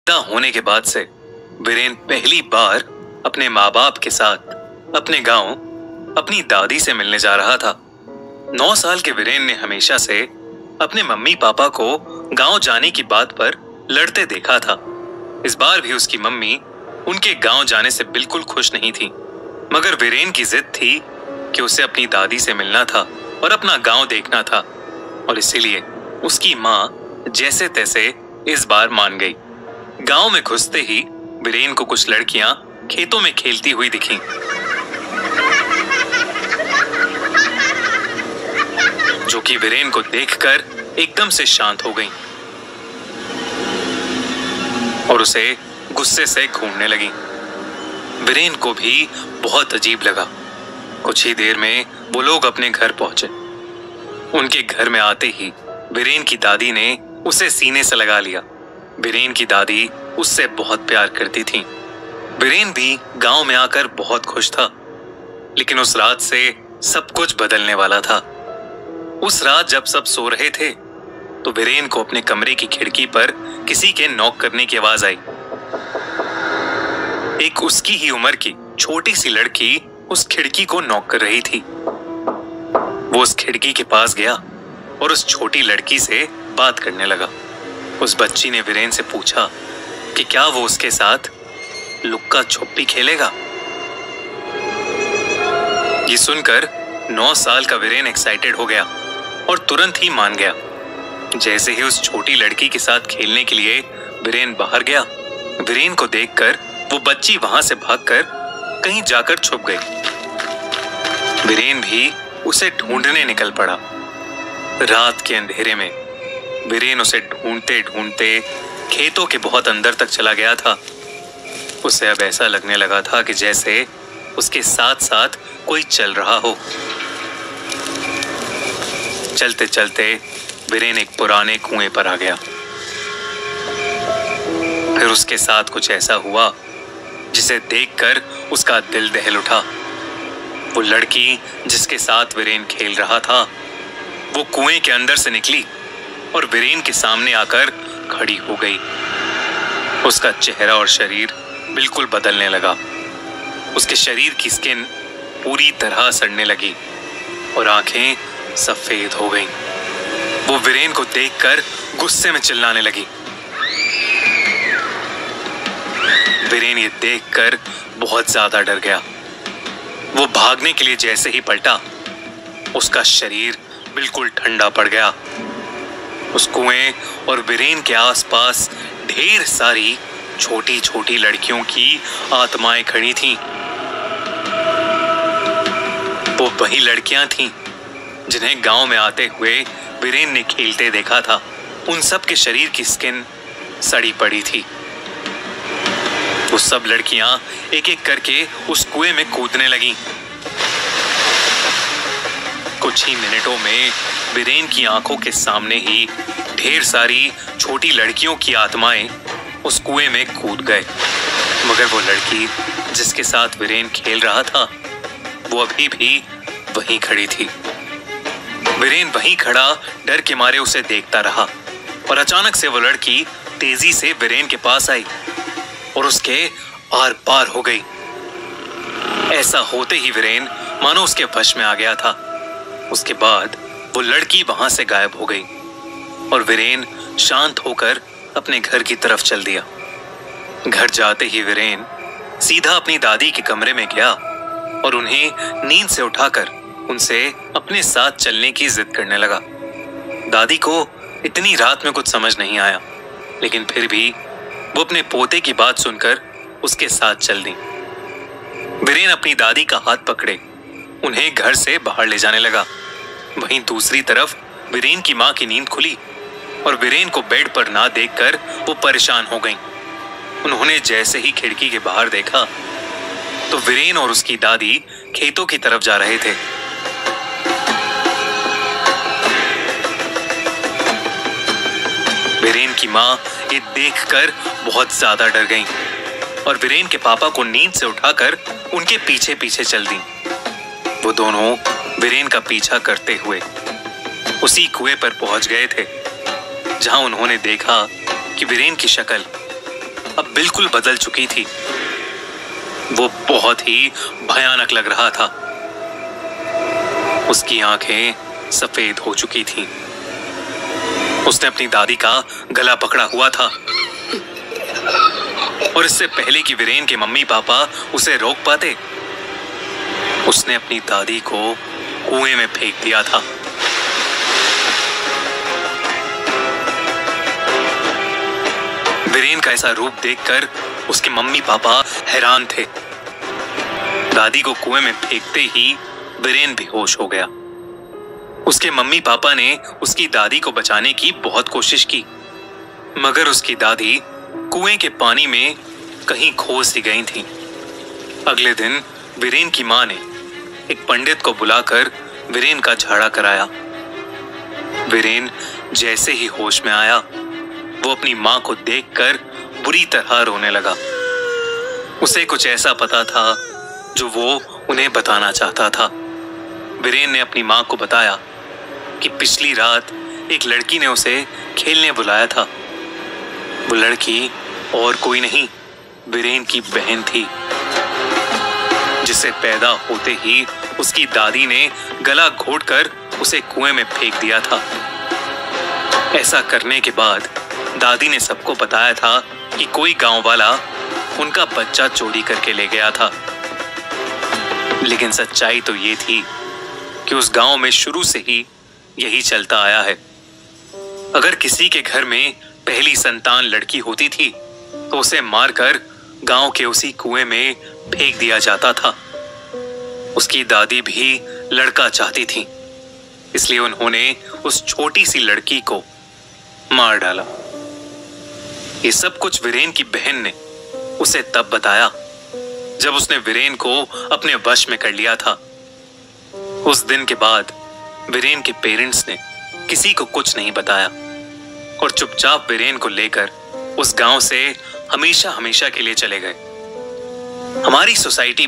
पैदा होने के बाद से वीरेन पहली बार अपने माँ बाप के साथ अपने गांव अपनी दादी से मिलने जा रहा था। 9 साल के वीरेन ने हमेशा से अपने मम्मी पापा को गांव जाने की बात पर लड़ते देखा था। इस बार भी उसकी मम्मी उनके गांव जाने से बिल्कुल खुश नहीं थी, मगर वीरेन की जिद थी कि उसे अपनी दादी से मिलना था और अपना गांव देखना था, और इसीलिए उसकी माँ जैसे तैसे इस बार मान गई। गांव में घुसते ही वीरेन को कुछ लड़कियां खेतों में खेलती हुई दिखीं। जो कि वीरेन को देखकर एकदम से शांत हो गईं और उसे गुस्से से घूरने लगी। वीरेन को भी बहुत अजीब लगा। कुछ ही देर में वो लोग अपने घर पहुंचे। उनके घर में आते ही वीरेन की दादी ने उसे सीने से लगा लिया। वीरेन की दादी उससे बहुत प्यार करती थी। वीरेन भी गांव में आकर बहुत खुश था, लेकिन उस रात से सब कुछ बदलने वाला था। उस रात जब सब सो रहे थे तो वीरेन को अपने कमरे की खिड़की पर किसी के नॉक करने की आवाज आई। एक उसकी ही उम्र की छोटी सी लड़की उस खिड़की को नॉक कर रही थी। वो उस खिड़की के पास गया और उस छोटी लड़की से बात करने लगा। उस बच्ची ने वीरेन से पूछा कि क्या वो उसके साथ लुक्का छुपी खेलेगा। ये सुनकर 9 साल का वीरेन एक्साइटेड हो गया और तुरंत ही मान गया। जैसे ही उस छोटी लड़की के साथ खेलने के लिए वीरेन बाहर गया, वीरेन को देखकर वो बच्ची वहां से भागकर कहीं जाकर छुप गई। वीरेन भी उसे ढूंढने निकल पड़ा। रात के अंधेरे में वीरेन उसे ढूंढते ढूंढते खेतों के बहुत अंदर तक चला गया था। उसे अब ऐसा लगने लगा था कि जैसे उसके साथ साथ कोई चल रहा हो। चलते चलते वीरेन एक पुराने कुएं पर आ गया। फिर उसके साथ कुछ ऐसा हुआ जिसे देखकर उसका दिल दहल उठा। वो लड़की जिसके साथ वीरेन खेल रहा था, वो कुएं के अंदर से निकली और वीरेन के सामने आकर खड़ी हो गई। उसका चेहरा और शरीर बिल्कुल बदलने लगा। उसके शरीर की स्किन पूरी तरह सड़ने लगी और आंखें सफेद हो गईं। वो वीरेन को देखकर गुस्से में चिल्लाने लगी। वीरेन ये देखकर बहुत ज्यादा डर गया। वो भागने के लिए जैसे ही पलटा, उसका शरीर बिल्कुल ठंडा पड़ गया। उस कुएं और वीरेन के आसपास ढेर सारी छोटी छोटी लड़कियों की आत्माएं खड़ी थीं। वो वही लड़कियां थीं जिन्हें गांव में आते हुए वीरेन ने खेलते देखा था। उन सब के शरीर की स्किन सड़ी पड़ी थी। वो सब लड़कियां एक एक करके उस कुएं में कूदने लगीं। कुछ ही मिनटों में वीरेन की आंखों के सामने ही ढेर सारी छोटी लड़कियों की आत्माएं उस कुएं में कूद गए, मगर वो लड़की जिसके साथ वीरेन खेल रहा था, वो अभी भी वहीं खड़ी थी। वीरेन वहीं खड़ा डर के मारे उसे देखता रहा और अचानक से वो लड़की तेजी से वीरेन के पास आई और उसके आर पार हो गई। ऐसा होते ही वीरेन मानो उसके वश में आ गया था। उसके बाद वो लड़की वहां से गायब हो गई और वीरेन शांत होकर अपने घर की तरफ चल दिया। घर जाते ही वीरेन सीधा अपनी दादी के कमरे में गया और उन्हें नींद से उठाकर उनसे अपने साथ चलने की जिद करने लगा। दादी को इतनी रात में कुछ समझ नहीं आया, लेकिन फिर भी वो अपने पोते की बात सुनकर उसके साथ चल दी। वीरेन अपनी दादी का हाथ पकड़े उन्हें घर से बाहर ले जाने लगा। वहीं दूसरी तरफ वीरेन की मां की नींद खुली और वीरेन को बेड पर ना देखकर वो परेशान हो गईं। उन्होंने जैसे ही खिड़की के बाहर देखा तो वीरेन और उसकी दादी खेतों की तरफ जा रहे थे। वीरेन की मां ये देखकर बहुत ज्यादा डर गईं और वीरेन के पापा को नींद से उठाकर उनके पीछे पीछे चल दी। वो दोनों वीरेन का पीछा करते हुए उसी कुएं पर पहुंच गए थे, जहां उन्होंने देखा कि वीरेन की शक्ल बिल्कुल बदल चुकी थी। वो बहुत ही भयानक लग रहा था। उसकी आंखें सफेद हो चुकी थीं। उसने अपनी दादी का गला पकड़ा हुआ था और इससे पहले कि वीरेन के मम्मी पापा उसे रोक पाते, उसने अपनी दादी को कुएं में फेंक दिया था। वीरेन का ऐसा रूप देखकर उसके मम्मी पापा हैरान थे। दादी को कुएं में फेंकते ही वीरेन बेहोश हो गया। उसके मम्मी पापा ने उसकी दादी को बचाने की बहुत कोशिश की, मगर उसकी दादी कुएं के पानी में कहीं खो सी गई थी। अगले दिन वीरेन की मां ने एक पंडित को बुलाकर वीरेन का झाड़ा कराया। वीरेन जैसे ही होश में आया, वो अपनी मां को देखकर बुरी तरह रोने लगा। उसे कुछ ऐसा पता था जो वो उन्हें बताना चाहता था। वीरेन ने अपनी मां को बताया कि पिछली रात एक लड़की ने उसे खेलने बुलाया था। वो लड़की और कोई नहीं, वीरेन की बहन थी, जिसे पैदा होते ही उसकी दादी ने गला घोंटकर उसे कुएं में फेंक दिया था। ऐसा करने के बाद दादी ने सबको बताया था कि कोई गांव वाला उनका बच्चा चोरी करके ले गया था। लेकिन सच्चाई तो ये थी कि उस गांव में शुरू से ही यही चलता आया है। अगर किसी के घर में पहली संतान लड़की होती थी तो उसे मारकर गांव के उसी कुएं में फेंक दिया जाता था। उसकी दादी भी लड़का चाहती थी, इसलिए उन्होंने उस छोटी सी लड़की को मार डाला। ये सब कुछ वीरेन की बहन ने उसे तब बताया जब उसने वीरेन को अपने वश में कर लिया था। उस दिन के बाद वीरेन के पेरेंट्स ने किसी को कुछ नहीं बताया और चुपचाप वीरेन को लेकर उस गांव से हमेशा हमेशा के लिए चले गए। हमारी सोसाइटी